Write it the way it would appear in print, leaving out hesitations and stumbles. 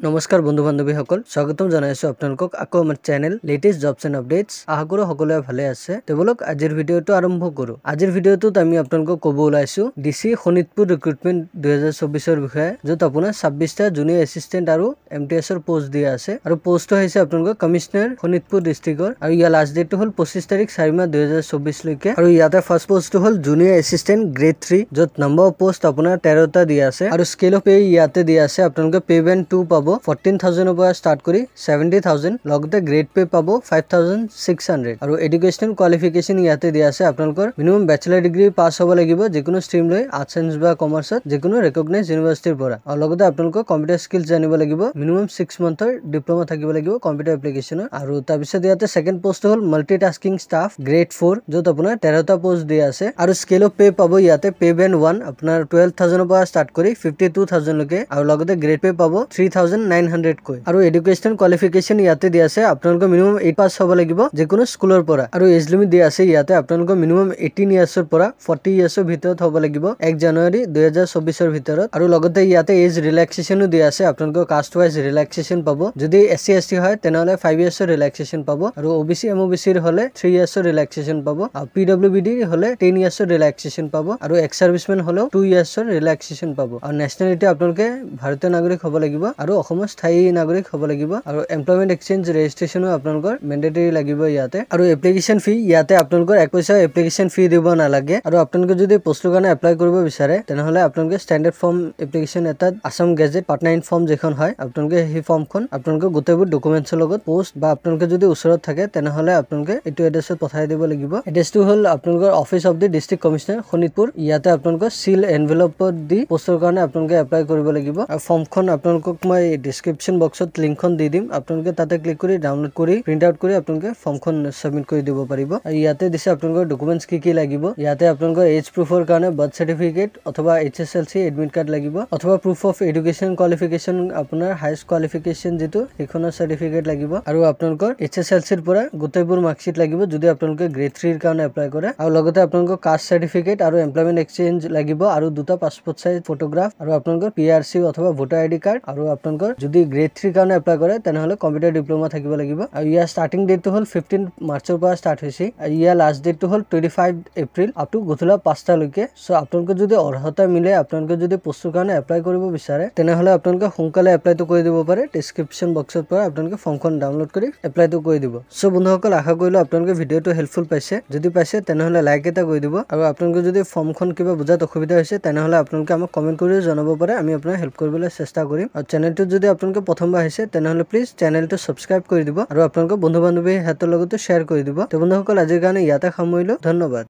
নমস্কাৰ বন্ধু বান্ধৱীসকল, স্বাগতম জনাইছো আপোনালোকক আকৌ আমাৰ channel latest jobs and updates. আশা কৰোঁ সকলোৱে ভালে আছে। তেওঁলোক আজিৰ ভিডিঅ'টো আৰম্ভ কৰোঁ। আজিৰ ভিডিঅ'টোত আমি আপোনালোকক ক'ব ওলাইছো ডিচি শোণিতপুৰ ৰিক্ৰুটমেণ্ট 2024ৰ বিষয়ে, য'ত আপোনাৰ 26টা জুনিয়ৰ এছিষ্টেণ্ট আৰু MTS ৰ পোষ্ট দিয়া আছে আৰু পোষ্টটো হৈছে আপোনালোকৰ কমিশনাৰ শোণিতপুৰ ডিষ্ট্ৰিক্টৰ আৰু ইয়াৰ লাষ্ট ডেটটো হ'ল 25 তাৰিখ 4 মাহ 2024 লৈকে। আৰু ইয়াতে ফাৰ্ষ্ট পোষ্টটো হ'ল জুনিয়ৰ এছিষ্টেণ্ট গ্ৰেড 3, য'ত নম্বৰ অফ পোষ্ট আপোনাৰ 13টা দিয়া আছে আৰু স্কেল অফ পে ইয়াতে দিয়া আছে। আপোনালোকে পে বেণ্ড 2 পাব 14,000 পৰা ষ্টাৰ্ট কৰি 70,000, লগতে গ্ৰেড পে পাব 5,600 আৰু এডুকেশ্যনেল কোৱালিফিকেশ্যন ইয়াতে দিয়া আছে। আপোনালোকৰ মিনিমাম বেচেলাৰ ডিগ্ৰী পাছ হ'ব লাগিব যিকোনো ষ্ট্ৰীম লৈ, আৰ্টছ চায়েন্স বা কমাৰ্চত, যিকোনো ৰেকগনাইজ ইউনিভাৰ্চিটিৰ পৰা। আৰু লগতে আপোনালোকৰ কম্পিউটাৰ স্কিলছ জানিব লাগিব, মিনিমাম 6 মান্থৰ ডিপ্ল'মা থাকিব লাগিব কম্পিউটাৰ এপ্লিকেশ্যনৰ। আৰু তাৰপিছত ইয়াতে ছেকেণ্ড পোষ্ট হ'ল মাল্টিটাস্কিং ষ্টাফ গ্ৰেড 4, য'ত আপোনাৰ 13টা পোষ্ট দিয়া আছে আৰু স্কেল অফ পে পাব ইয়াতে পে বেণ্ড 1 আপোনাৰ 12,000 পৰা ষ্টাৰ্ট কৰি 52,000 লৈকে আৰু লগতে গ্ৰেড পে পাব 3,900 কৈ। আৰু এডুকেশ্যনেল কোৱালিফিকেশ্যন ইয়াতে দিয়া আছে। আপোনালোকৰ মিনিমাম 8 পাছ হ'ব লাগিব যিকোনো স্কুলৰ পৰা আৰু এজ লিমিট দিয়া আছে ইয়াতে। আপোনালোকৰ মিনিমাম 18 ইয়াৰ্ছৰ পৰা 40 ইয়াৰ্ছৰ ভিতৰত হ'ব লাগিব 1 জানুৱাৰী 2024ৰ ভিতৰত। আৰু লগতে ইয়াতে এজ ৰিলেক্সেশ্যনো দিয়া আছে। আপোনালোকৰ কাষ্ট ৱাইজ ৰিলেক্সেশ্যন পাব। যদি SC/ST হয় তেনেহ'লে 5 ইয়াৰ্ছৰ ৰিলেক্সেশ্যন পাব আৰু OBC MOBCৰ হ'লে 3 ইয়াৰ্ছৰ ৰিলেক্সেশ্যন পাব আৰু PWBD হ'লে 10 ইয়াৰ্ছৰ ৰিলেক্সেশ্যন পাব আৰু এক্স চাৰ্ভিচমেন হ'লেও 2 ইয়াৰ্ছৰ ৰিলেক্সেশ্যন পাব। আৰু নেশ্যনেলিটি আপোনালোকে ভাৰতীয় নাগৰিক হ'ব লাগিব আৰু অসমৰ স্থায়ী নাগৰিক হ'ব লাগিব আৰু এমপ্লয়মেণ্ট এক্সচেঞ্জ ৰেজিষ্ট্ৰেশ্যনো আপোনালোকৰ মেণ্ডেটৰী লাগিব ইয়াতে। আৰু এপ্লিকেশ্যন ফি ইয়াতে আপোনালোকৰ 1 পইচা এপ্লিকেশ্যন ফি দিব নালাগে। আৰু আপোনালোকে যদি পোষ্টৰ কাৰণে এপ্লাই কৰিব বিচাৰে তেনেহ'লে আপোনালোকে ষ্টেণ্ডাৰ্ড ফৰ্ম এপ্লিকেশ্যন এটাত আছাম গেজেট পাৰ্ট 9 ফৰ্ম যিখন হয়, আপোনালোকে সেই ফৰ্মখন আপোনালোকে গোটেইবোৰ ডকুমেণ্টছৰ লগত পোষ্ট বা আপোনালোকে যদি ওচৰত থাকে তেনেহ'লে আপোনালোকে এইটো এড্ৰেছত পঠাই দিব লাগিব। এড্ৰেছটো হ'ল আপোনালোকৰ office of the district commissioner Sonitpur. ইয়াতে আপোনালোকৰ চিল এনভেলপত দি পোষ্টৰ কাৰণে আপোনালোকে এপ্লাই কৰিব লাগিব। আৰু ফৰ্মখন আপোনালোকক মই ডিছক্ৰিপশ্যন বক্সত লিংকখন দি দিম, আপোনালোকে তাতে ক্লিক কৰি ডাউনলোড কৰি প্ৰিণ্ট আউট কৰি আপোনালোকে ফৰ্মখন ছাবমিট কৰি দিব পাৰিব। আৰু ইয়াতে দিছে আপোনালোকৰ ডকুমেণ্টছ কি লাগিব। ইয়াতে আপোনালোকৰ এজ প্ৰুফৰ কাৰণে বাৰ্থ চাৰ্টিফিকেট অথবা HSLC এডমিট কাৰ্ড লাগিব অথবা প্ৰুফ অফ এডুকেশ্যন কোৱালিফিকেশ্যন, আপোনাৰ হাইষ্ট কোৱালিফিকেশ্যন যিটো সেইখনৰ চাৰ্টিফিকেট লাগিব আৰু আপোনালোকৰ HSLCৰ পৰা গোটেইবোৰ মাৰ্কশ্বিট লাগিব যদি আপোনালোকে গ্ৰেড 3ৰ কাৰণে এপ্লাই কৰে। আৰু লগতে আপোনালোকৰ কাষ্ট চাৰ্টিফিকেট আৰু এমপ্লয়মেণ্ট এক্সচেঞ্জ লাগিব আৰু 2টা পাছপোৰ্ট চাইজ ফটোগ্ৰাফ আৰু আপোনালোকৰ PRC অথবা ভোটাৰ ID কাৰ্ড। আৰু আপোনালোকৰ যদি গ্ৰেড 3 কাৰণে এপ্লাই কৰে তেনেহ'লে কম্পিউটাৰ ডিপ্ল'মা থাকিব লাগিব। আৰু ইয়াৰ ষ্টাৰ্টিং ডেটটো হ'ল 15 মাৰ্চৰ পৰা ষ্টাৰ্ট হৈছে আৰু ইয়াৰ লাষ্ট ডেটটো হ'ল 25 এপ্ৰিল আপ টু গধূলা 5টা লৈকে। চ' আপোনালোকে যদি অৰ্হতা মিলে, আপোনালোকে যদি পোষ্টৰ কাৰণে এপ্লাই কৰিব বিচাৰে তেনেহ'লে আপোনালোকে সোনকালে এপ্লাইটো কৰি দিব পাৰে। ডিছক্ৰিপশ্যন বক্সৰ পৰা আপোনালোকে ফৰ্মখন ডাউনলোড কৰি এপ্লাইটো কৰি দিব। চ' বন্ধুসকল, আশা কৰিলোঁ আপোনালোকে ভিডিঅ'টো হেল্পফুল পাইছে। যদি পাইছে তেনেহ'লে লাইক এটা কৰি দিব আৰু আপোনালোকে যদি ফৰ্মখন কিবা বুজাত অসুবিধা হৈছে তেনেহ'লে আপোনালোকে আমাক কমেণ্ট কৰিও জনাব পাৰে, আমি আপোনাক হেল্প কৰিবলৈ চেষ্টা কৰিম। আৰু চেনেলটোত যদি আপোনালোকে প্ৰথমবাৰ আহিছে তেনেহ'লে প্লিজ চেনেলটো ছাবস্ক্ৰাইব কৰি দিব আৰু আপোনালোকৰ বন্ধু বান্ধৱীৰ হাতৰ লগতো শ্বেয়াৰ কৰি দিব। তো বন্ধুসকল, আজিৰ কাৰণে ইয়াতে সামৰিলোঁ। ধন্যবাদ।